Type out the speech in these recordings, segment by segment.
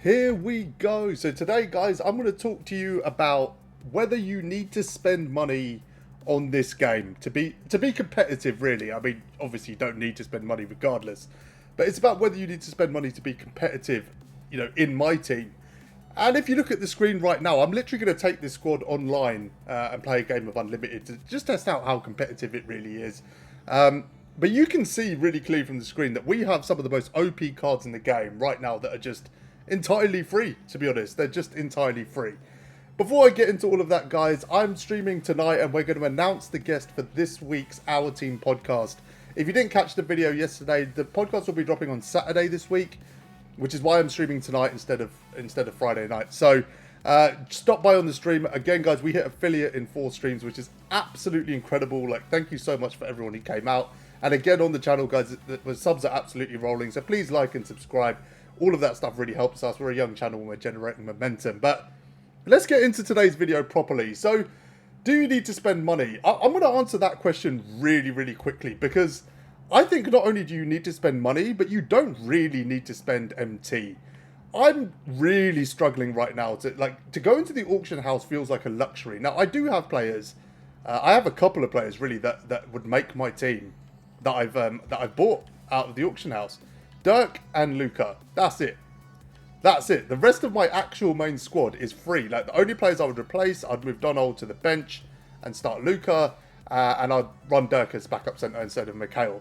Here we go. So today, guys, I'm going to talk to you about whether you need to spend money on this game to be competitive, really. I mean, obviously you don't need to spend money regardless, but it's about whether you need to spend money to be competitive, in my team. And if you look at the screen right now, I'm literally going to take this squad online and play a game of Unlimited to just test out how competitive it really is. But you can see really clearly from the screen that we have some of the most OP cards in the game right now that are just entirely free, to be honest. They're just entirely free. Before I get into all of that, guys, I'm streaming tonight and we're going to announce the guest for this week's Our Team podcast. If you didn't catch the video yesterday, the podcast will be dropping on Saturday this week, which is why I'm streaming tonight instead of Friday night. So stop by on the stream. Again, guys, we hit affiliate in 4 streams, which is absolutely incredible. Thank you so much for everyone who came out. And again, on the channel, guys, the subs are absolutely rolling. So please like and subscribe. All of that stuff really helps us. We're a young channel and we're generating momentum. But let's get into today's video properly. So, do you need to spend money? I'm going to answer that question really, really quickly, because I think not only do you need to spend money, but you don't really need to spend MT. I'm really struggling right now to go into the auction house feels like a luxury. Now, I do have players. I have a couple of players really that would make my team that I've bought out of the auction house. Dirk and Luca. That's it. That's it. The rest of my actual main squad is free. The only players I would replace, I'd move Donald to the bench and start Luca, and I'd run Dirk as backup centre instead of Mikhail.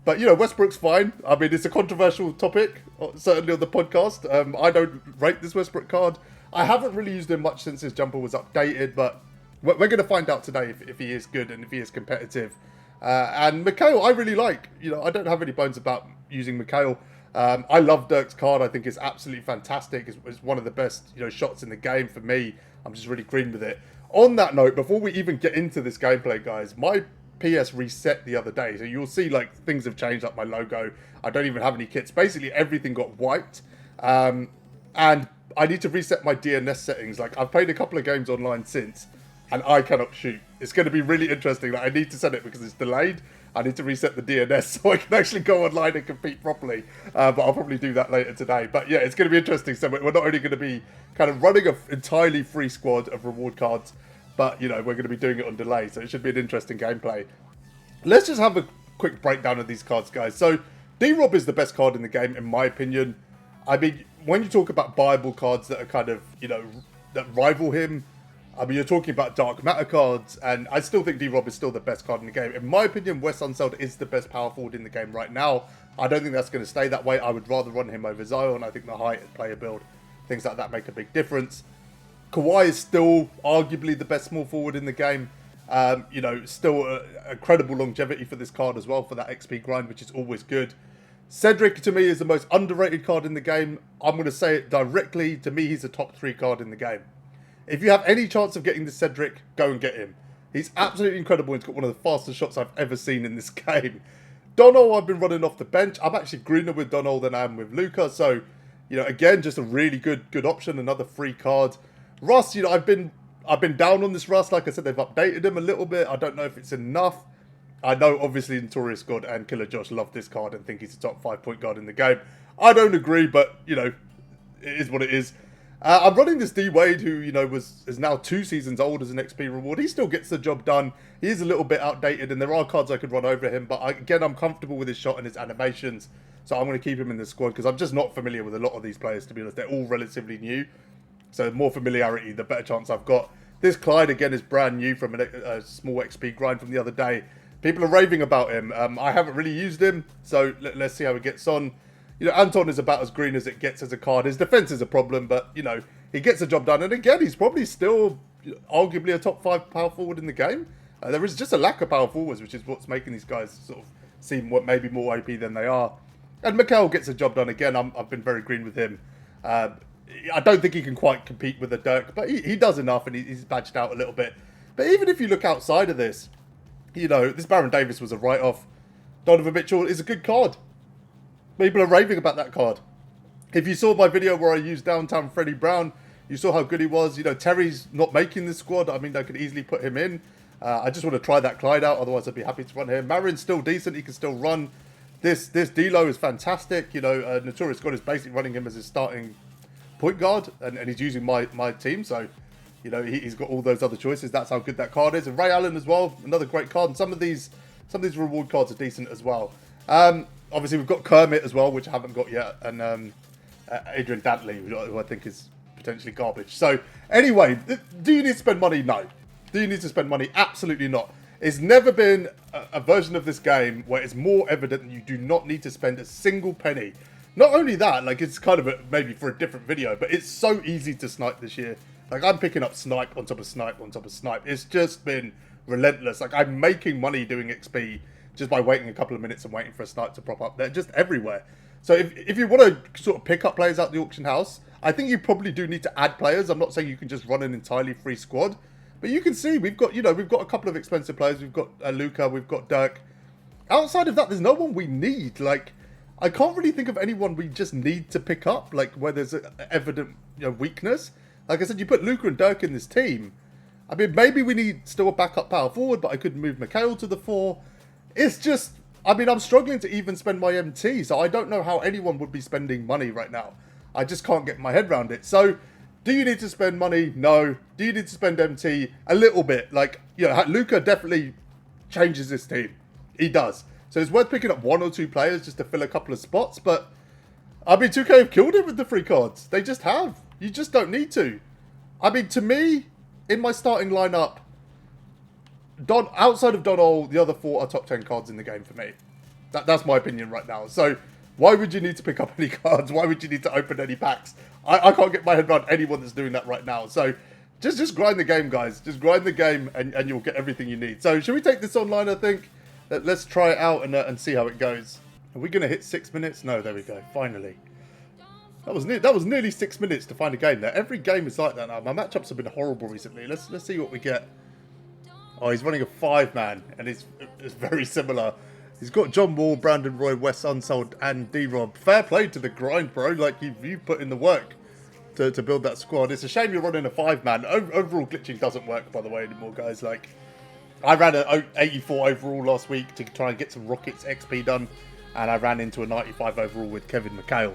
But, Westbrook's fine. I mean, it's a controversial topic, certainly on the podcast. I don't rate this Westbrook card. I haven't really used him much since his jumper was updated, but we're going to find out today if he is good and if he is competitive. And Mikhail, I really like. I don't have any bones about using Mikhail. I love Dirk's card. I think it's absolutely fantastic. It's one of the best, shots in the game for me. I'm just really green with it. On that note, before we even get into this gameplay, guys, my PS reset the other day. So you'll see, things have changed, my logo. I don't even have any kits. Basically, everything got wiped. And I need to reset my DNS settings. I've played a couple of games online since, and I cannot shoot. It's going to be really interesting. I need to set it because it's delayed. I need to reset the DNS so I can actually go online and compete properly. But I'll probably do that later today. But yeah, it's going to be interesting. So we're not only going to be kind of running an entirely free squad of reward cards, but, we're going to be doing it on delay. So it should be an interesting gameplay. Let's just have a quick breakdown of these cards, guys. So D-Rob is the best card in the game, in my opinion. I mean, when you talk about buyable cards that are kind of, that rival him, I mean, you're talking about Dark Matter cards, and I still think D-Rob is still the best card in the game. In my opinion, Wes Unseld is the best power forward in the game right now. I don't think that's going to stay that way. I would rather run him over Zion. I think the height, player build, things like that make a big difference. Kawhi is still arguably the best small forward in the game. Still a credible longevity for this card as well, for that XP grind, which is always good. Cedric, to me, is the most underrated card in the game. I'm going to say it directly. To me, he's a top 3 card in the game. If you have any chance of getting the Cedric, go and get him. He's absolutely incredible. He's got one of the fastest shots I've ever seen in this game. Donald, I've been running off the bench. I'm actually greener with Donald than I am with Luca. So, again, just a really good option. Another free card. Russ, I've been down on this Russ. Like I said, they've updated him a little bit. I don't know if it's enough. I know, obviously, Notorious God and Killer Josh love this card and think he's a top 5-point guard in the game. I don't agree, but, it is what it is. I'm running this D Wade, who is now 2 seasons old as an XP reward. He still gets the job done. He is a little bit outdated, and there are cards I could run over him. But again, I'm comfortable with his shot and his animations, so I'm going to keep him in the squad because I'm just not familiar with a lot of these players. To be honest, they're all relatively new, so the more familiarity, the better chance I've got. This Clyde again is brand new from a small XP grind from the other day. People are raving about him. I haven't really used him, so let's see how he gets on. Anton is about as green as it gets as a card. His defense is a problem, but, he gets the job done. And again, he's probably still arguably a top 5 power forward in the game. There is just a lack of power forwards, which is what's making these guys sort of seem maybe more OP than they are. And Mikhail gets the job done again. I've been very green with him. I don't think he can quite compete with the Dirk, but he does enough, and he's badged out a little bit. But even if you look outside of this, this Baron Davis was a write-off. Donovan Mitchell is a good card. People are raving about that card. If you saw my video where I used Downtown Freddie Brown, you saw how good he was. Terry's not making this squad. I mean, I could easily put him in. I just want to try that Clyde out. Otherwise, I'd be happy to run him. Marin's still decent. He can still run. This D-Lo is fantastic. Notorious God is basically running him as his starting point guard, and he's using my team, so you know he's got all those other choices. That's how good that card is. And Ray Allen as well, another great card. And some of these reward cards are decent as well. Obviously we've got Kermit as well, which I haven't got yet, and Adrian Dantley, who I think is potentially garbage. So anyway, do you need to spend money? No. Do you need to spend money? Absolutely not. It's never been a version of this game where it's more evident that you do not need to spend a single penny. Not only that, like, it's kind of maybe for a different video, but it's so easy to snipe this year. Like, I'm picking up snipe on top of snipe on top of snipe. It's just been relentless. Like, I'm making money doing XP just by waiting a couple of minutes and waiting for a snipe to prop up. They're just everywhere. So if you want to sort of pick up players out the auction house, I think you probably do need to add players. I'm not saying you can just run an entirely free squad. But you can see we've got a couple of expensive players. We've got Luka, we've got Dirk. Outside of that, there's no one we need. Like, I can't really think of anyone we just need to pick up, like, where there's an evident weakness. Like I said, you put Luka and Dirk in this team. I mean, maybe we need still a backup power forward, but I could move Mikhail to the 4. It's just, I mean, I'm struggling to even spend my MT, so I don't know how anyone would be spending money right now. I just can't get my head around it. So, do you need to spend money? No. Do you need to spend MT? A little bit. Like, Luka definitely changes this team. He does. So it's worth picking up 1 or 2 players just to fill a couple of spots. But, I mean, 2K have killed it with the free cards. They just have. You just don't need to. I mean, to me, in my starting lineup, outside of Donald, the other 4 are top 10 cards in the game for me. That's my opinion right now. So, why would you need to pick up any cards? Why would you need to open any packs? I can't get my head around anyone that's doing that right now. So, just grind the game, guys. Just grind the game and you'll get everything you need. So, should we take this online, I think? Let's try it out and see how it goes. Are we going to hit 6 minutes? No, there we go. Finally. That was nearly 6 minutes to find a game there. Every game is like that now. My matchups have been horrible recently. Let's see what we get. Oh, he's running a 5-man, and it's very similar. He's got John Wall, Brandon Roy, Wes Unsold, and D-Rob. Fair play to the grind, bro. Like, you put in the work to build that squad. It's a shame you're running a 5-man. Overall glitching doesn't work, by the way, anymore, guys. Like, I ran an 84 overall last week to try and get some Rockets XP done, and I ran into a 95 overall with Kevin McHale.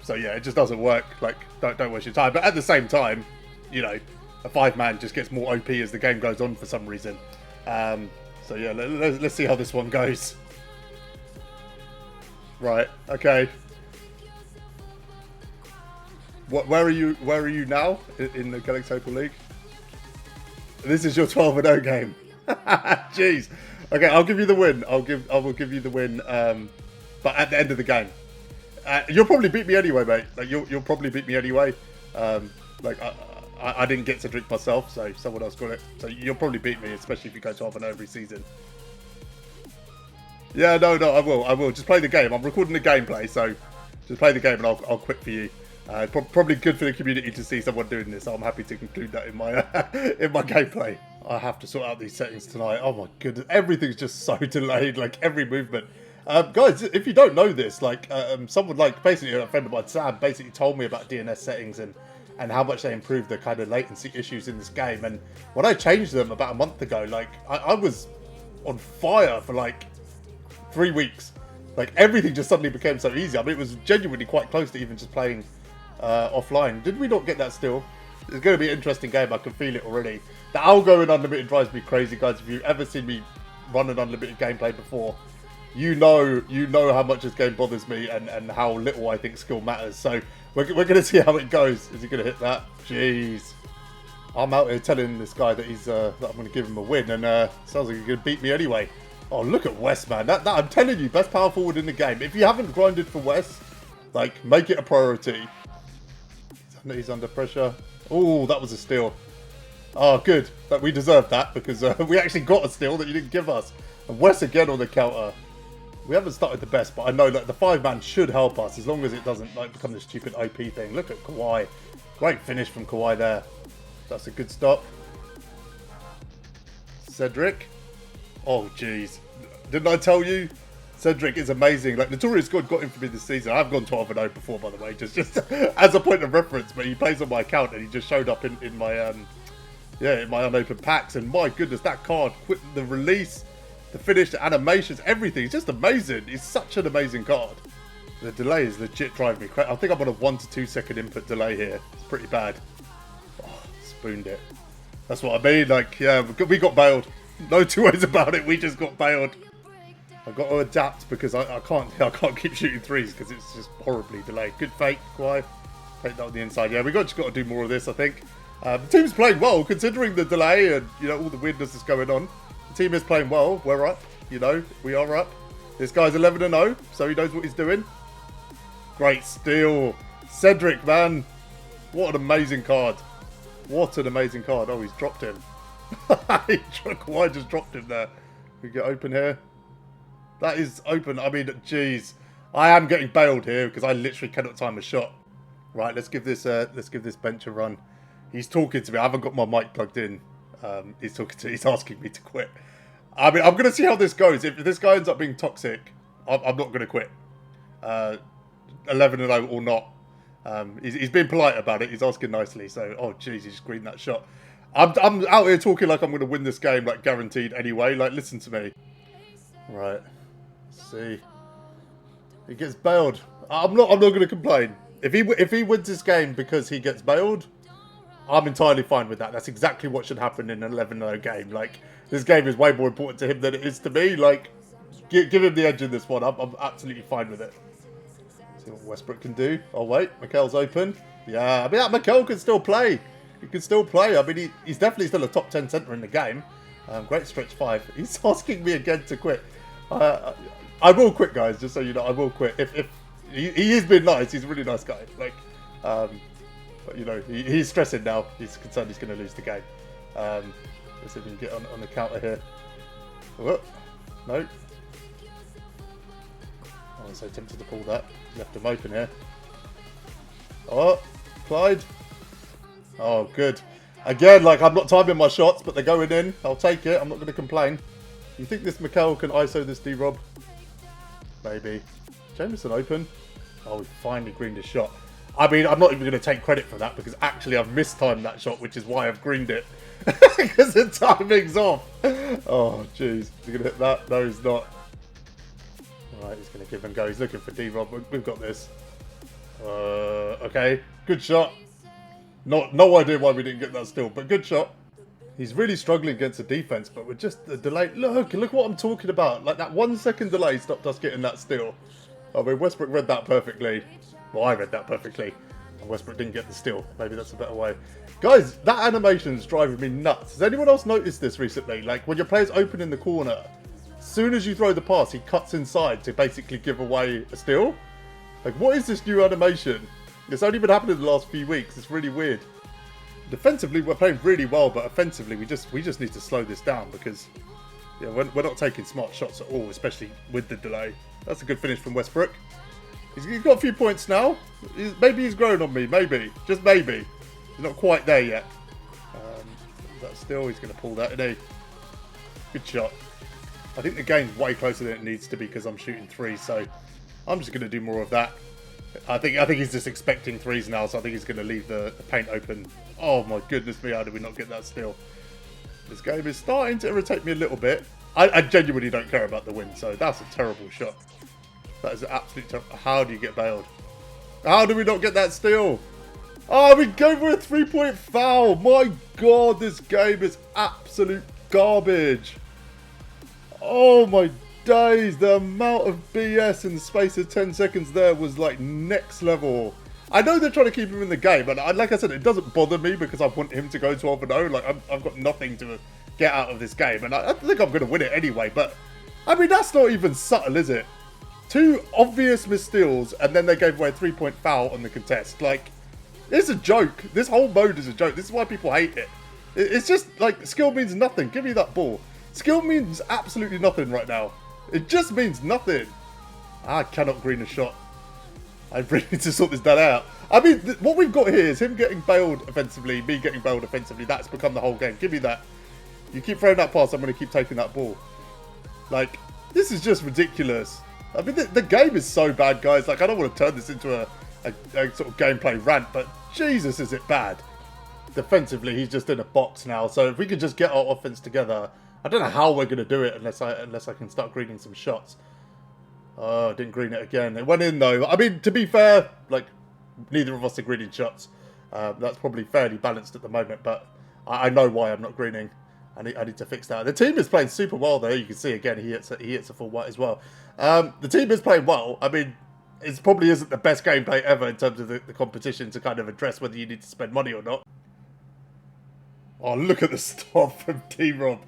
So, yeah, it just doesn't work. Like, don't waste your time. But at the same time, a 5-man just gets more OP as the game goes on for some reason. So yeah, let's see how this one goes. Right, okay. Where are you now in the Galaxy Opal League? This is your 12-0 game. Jeez. Okay, I'll give you the win. I will give you the win. But at the end of the game, you'll probably beat me anyway, mate. Like you'll probably beat me anyway. Like I didn't get to drink myself, so someone else got it. So you'll probably beat me, especially if you go 12-0 every season. Yeah, no, I will. Just play the game. I'm recording the gameplay, so just play the game and I'll quit for you. Probably good for the community to see someone doing this. So I'm happy to conclude that in my in my gameplay. I have to sort out these settings tonight. Oh my goodness, everything's just so delayed. Like every movement. Guys, if you don't know this, like someone like basically a friend of mine, Sam, basically told me about DNS settings and how much they improved the kind of latency issues in this game. And when I changed them about a month ago, like I was on fire for like 3 weeks. Like everything just suddenly became so easy. I mean, it was genuinely quite close to even just playing offline. Did we not get that still? It's going to be an interesting game. I can feel it already. The algo in Unlimited drives me crazy, guys. If you've ever seen me run an Unlimited gameplay before, you know how much this game bothers me and how little I think skill matters. So we're going to see how it goes. Is he going to hit that? Jeez. I'm out here telling this guy that that I'm going to give him a win, and sounds like he's going to beat me anyway. Oh, look at Wes, man. That I'm telling you, best power forward in the game. If you haven't grinded for Wes, like, make it a priority. He's under pressure. Oh, that was a steal. Oh, good. That we deserved that because we actually got a steal that you didn't give us. And Wes again on the counter. We haven't started the best, but I know that the 5-man should help us as long as it doesn't like become this stupid OP thing. Look at Kawhi. Great finish from Kawhi there. That's a good stop. Cedric. Oh, jeez. Didn't I tell you? Cedric is amazing. Like, Notorious God got him for me this season. I've gone 12-0 before, by the way, just as a point of reference. But he plays on my account, and he just showed up in my in my unopened packs. And my goodness, that card, the release, the finish, the animations, everything. It's just amazing. It's such an amazing card. The delay is legit driving me crazy. I think I'm on a 1 to 2 second input delay here. It's pretty bad. Oh, spooned it. That's what I mean. Like, yeah, we got bailed. No two ways about it. We just got bailed. I've got to adapt because I can't keep shooting threes because it's just horribly delayed. Good fake, Kwai. Take that on the inside. Yeah, just got to do more of this, I think. The team's playing well considering the delay and, you know, all the weirdness that's going on. The team is playing well. We're up. You know, we are up. This guy's 11-0, so he knows what he's doing. Great steal. Cedric, man. What an amazing card. What an amazing card. Oh, he's dropped him. Kawhi just dropped him there. We get open here. That is open. I mean, jeez. I am getting bailed here because I literally cannot time a shot. Right, let's give this bench a run. He's talking to me. I haven't got my mic plugged in. He's asking me to quit. I mean, I'm going to see how this goes. If this guy ends up being toxic, I'm not going to quit. 11-0 or not. He's being polite about it. He's asking nicely. So, oh jeez, he just greened that shot. I'm out here talking like I'm going to win this game, like guaranteed anyway. Like, listen to me. Right. Let's see. He gets bailed. I'm not going to complain. If he wins this game because he gets bailed, I'm entirely fine with that. That's exactly what should happen in an 11-0 game. Like, this game is way more important to him than it is to me. Like, give him the edge in this one. I'm absolutely fine with it. See what Westbrook can do. Oh, wait. Mikel's open. Yeah, I mean, Mikel can still play. He can still play. I mean, he's definitely still a top 10 centre in the game. Great stretch 5. He's asking me again to quit. I will quit, guys, just so you know. I will quit. If he has been nice. He's a really nice guy. Like, but, you know, he's stressing now. He's concerned he's going to lose the game. Let's see if we can get on the counter here. Whoop. No. I was so tempted to pull that. Left him open here. Oh, Clyde. Oh, good. Again, like, I'm not timing my shots, but they're going in. I'll take it. I'm not going to complain. You think this Mikel can ISO this D-Rob? Maybe. Jameson open. Oh, we finally greened his shot. I mean, I'm not even going to take credit for that because actually I've mistimed that shot, which is why I've greened it. Because the timing's off. Oh, jeez. Is he going to hit that? No, he's not. Alright, he's going to give and go. He's looking for D-Rob. We've got this. Okay. Good shot. No idea why we didn't get that steal, but good shot. He's really struggling against the defense, but we're just the delay. Look what I'm talking about. Like, that 1 second delay stopped us getting that steal. I mean, Westbrook read that perfectly. Well, I read that perfectly. And Westbrook didn't get the steal. Maybe that's a better way. Guys, that animation's driving me nuts. Has anyone else noticed this recently? Like, when your player's open in the corner, as soon as you throw the pass, he cuts inside to basically give away a steal. Like, what is this new animation? It's only been happening in the last few weeks. It's really weird. Defensively, we're playing really well, but offensively, we just need to slow this down because, yeah, we're not taking smart shots at all, especially with the delay. That's a good finish from Westbrook. He's got a few points now. Maybe he's grown on me. Maybe, just maybe. He's not quite there yet. But still, he's going to pull that in. Good shot. I think the game's way closer than it needs to be because I'm shooting threes, so I'm just going to do more of that. I think he's just expecting threes now, so I think he's going to leave the paint open. Oh my goodness me, how did we not get that steal? This game is starting to irritate me a little bit. I genuinely don't care about the win, so that's a terrible shot. That is an absolute terrible. How do you get bailed? How do we not get that steal? Oh, we go for a 3-point foul. My God, this game is absolute garbage. Oh my days, the amount of BS in the space of 10 seconds there was like next level. I know they're trying to keep him in the game, and like I said, it doesn't bother me because I want him to go 12-0. Like, I've got nothing to get out of this game, and I think I'm going to win it anyway, but I mean, that's not even subtle, is it? 2 obvious missteals, and then they gave away a 3-point foul on the contest. Like, it's a joke. This whole mode is a joke. This is why people hate it. It's just, like, skill means nothing. Give me that ball. Skill means absolutely nothing right now. It just means nothing. I cannot green a shot. I really need to sort this dad out. I mean, what we've got here is him getting bailed offensively, me getting bailed offensively. That's become the whole game. Give me that. You keep throwing that pass, I'm going to keep taking that ball. Like, this is just ridiculous. I mean, the game is so bad, guys. Like, I don't want to turn this into a sort of gameplay rant, but Jesus, is it bad. Defensively, he's just in a box now. So if we could just get our offense together, I don't know how we're going to do it unless I can start greening some shots. Oh, didn't green it again. It went in though. I mean, to be fair, like, neither of us are greening shots. That's probably fairly balanced at the moment, but I know why I'm not greening. I need to fix that. The team is playing super well though. You can see again he hits a full white as well. The team is playing well. I mean, it probably isn't the best gameplay ever in terms of the competition to kind of address whether you need to spend money or not. Oh, look at the stop from D-Rob.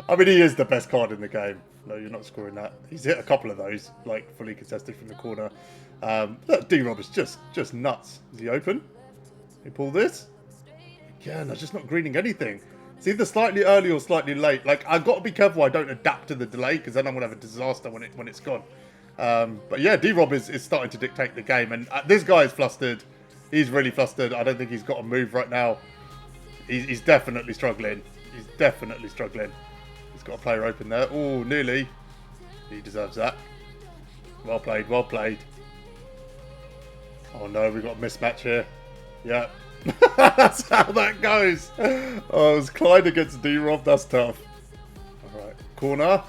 I mean, he is the best card in the game. No, you're not scoring that. He's hit a couple of those, like, fully contested from the corner. That D-Rob is just nuts. Is he open? He pull this? Again, I'm just not greening anything. It's either slightly early or slightly late. Like, I've got to be careful I don't adapt to the delay, because then I'm going to have a disaster when it's gone. But yeah, D-Rob is starting to dictate the game. And this guy is flustered. He's really flustered. I don't think he's got a move right now. He's definitely struggling. He's definitely struggling. He's got a player open there. Oh, nearly. He deserves that. Well played, well played. Oh no, we've got a mismatch here. Yeah. That's how that goes. Oh, it's Clyde against D-Rob. That's tough. Alright, corner.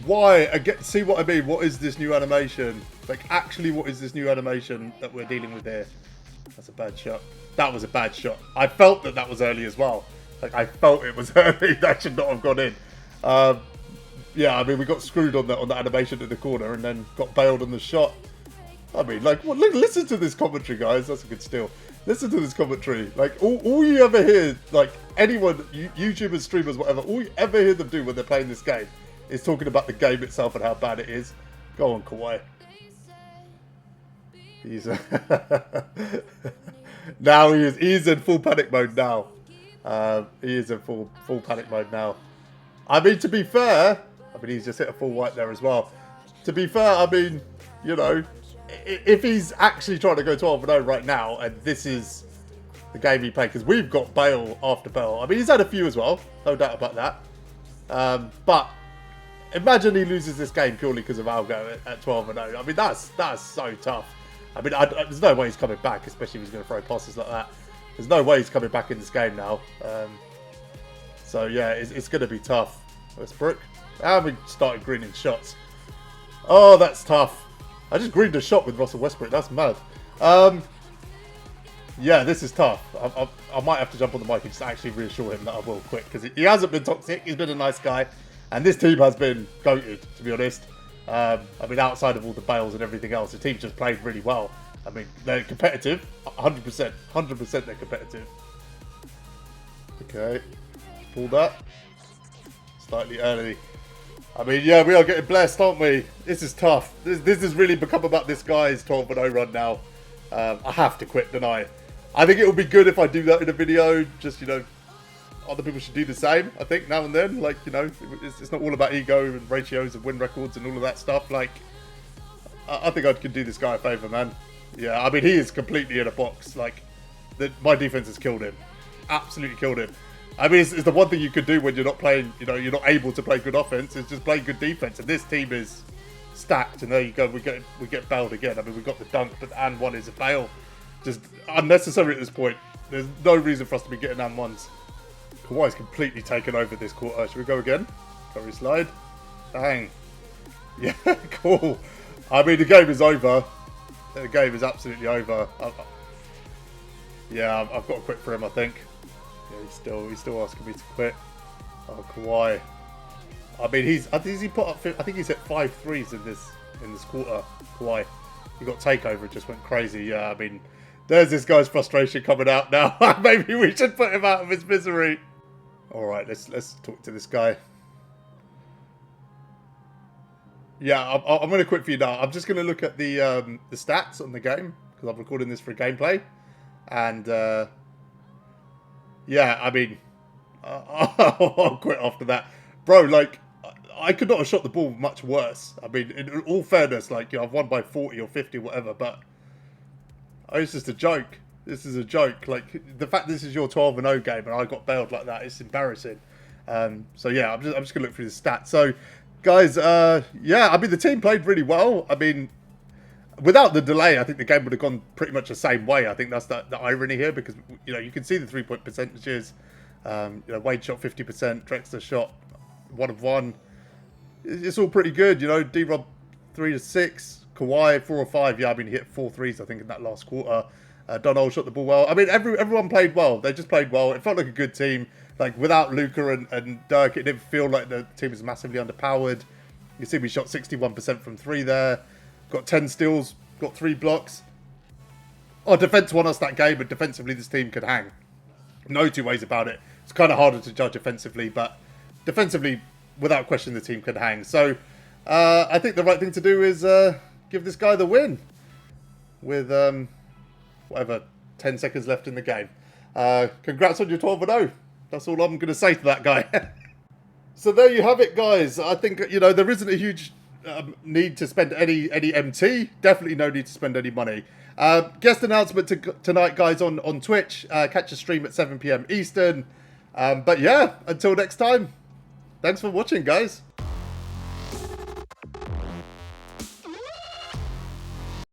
Why? See what I mean? What is this new animation? Like, actually, what is this new animation that we're dealing with here? That's a bad shot. That was a bad shot. I felt that was early as well. Like, I felt it was early. That should not have gone in. Yeah, I mean, we got screwed on the animation in the corner and then got bailed on the shot. I mean, like, well, listen to this commentary, guys. That's a good steal. Listen to this commentary. Like, all you ever hear, like, anyone, YouTubers, streamers, whatever, all you ever hear them do when they're playing this game is talking about the game itself and how bad it is. Go on, Kawhi. He's now he's in full panic mode now. He is in full panic mode now. I mean, to be fair, I mean, he's just hit a full white there as well. To be fair, I mean, you know, if he's actually trying to go 12-0 right now, and this is the game he played, because we've got bail after bail. I mean, he's had a few as well, no doubt about that. But imagine he loses this game purely because of Algo at 12-0. I mean, that's so tough. I mean, there's no way he's coming back, especially if he's going to throw passes like that. There's no way he's coming back in this game now. So, yeah, it's going to be tough. Westbrook. And we started greening shots. Oh, that's tough. I just greened a shot with Russell Westbrook. That's mad. Yeah, this is tough. I might have to jump on the mic and just actually reassure him that I will quit. Because he hasn't been toxic. He's been a nice guy. And this team has been goated, to be honest. I mean, outside of all the bails and everything else, the team just played really well. I mean, they're competitive, 100%. 100% they're competitive. Okay, pull that. Slightly early. I mean, yeah, we are getting blessed, aren't we? This is tough. This has really become about this guy's 12-0 run now. I have to quit, don't I? I think it would be good if I do that in a video. Just, you know, other people should do the same, I think, now and then. Like, you know, it's not all about ego and ratios and win records and all of that stuff. Like, I think I could do this guy a favour, man. Yeah, I mean, he is completely in a box. Like, my defense has killed him. Absolutely killed him. I mean, it's the one thing you could do when you're not playing, you know, you're not able to play good offense, is just play good defense. And this team is stacked. And there you go, we get bailed again. I mean, we got the dunk, but and one is a bail. Just unnecessary at this point. There's no reason for us to be getting and ones. Kawhi's completely taken over this quarter. Should we go again? Curry slide. Bang. Yeah, cool. I mean, the game is over. The game is absolutely over. Yeah, I've got to quit for him, I think. Yeah, he's still asking me to quit. Oh, Kawhi. I mean, I think he's hit 5 threes in this quarter. Kawhi. He got takeover. It just went crazy. Yeah, I mean, there's this guy's frustration coming out now. Maybe we should put him out of his misery. All right, let's talk to this guy. Yeah, I'm going to quit for you now. I'm just going to look at the stats on the game because I'm recording this for gameplay, and yeah, I mean, I'll quit after that, bro. Like, I could not have shot the ball much worse. I mean, in all fairness, like, you know, I've won by 40 or 50, whatever, but it's just a joke. This is a joke. Like, the fact this is your 12-0 game and I got bailed like that, it's embarrassing. So yeah, I'm just gonna look through the stats. So, guys, yeah, I mean, the team played really well. I mean, without the delay, I think the game would have gone pretty much the same way. I think that's the irony here, because, you know, you can see the 3-point percentages. You know, Wade shot 50%, Drexler shot 1 of 1. It's all pretty good, you know. D-Rob 3 to 6. Kawhi 4 or 5. Yeah, I mean he hit 4 threes I think in that last quarter. Donald shot the ball well. I mean everyone played well. They just played well. It felt like a good team. Like without Luka and Dirk, it didn't feel like the team was massively underpowered. You see, we shot 61% from 3 there. Got 10 steals. Got 3 blocks. Our defense won us that game, but defensively this team could hang. No two ways about it. It's kind of harder to judge offensively, but defensively, without question, the team could hang. So I think the right thing to do is give this guy the win with whatever 10 seconds left in the game. Congrats on your 12-0. That's all I'm going to say to that guy. So there you have it, guys. I think, you know, there isn't a huge need to spend any MT. Definitely no need to spend any money. Guest announcement tonight, guys, on Twitch. Catch a stream at 7 PM Eastern. But yeah, until next time, thanks for watching, guys.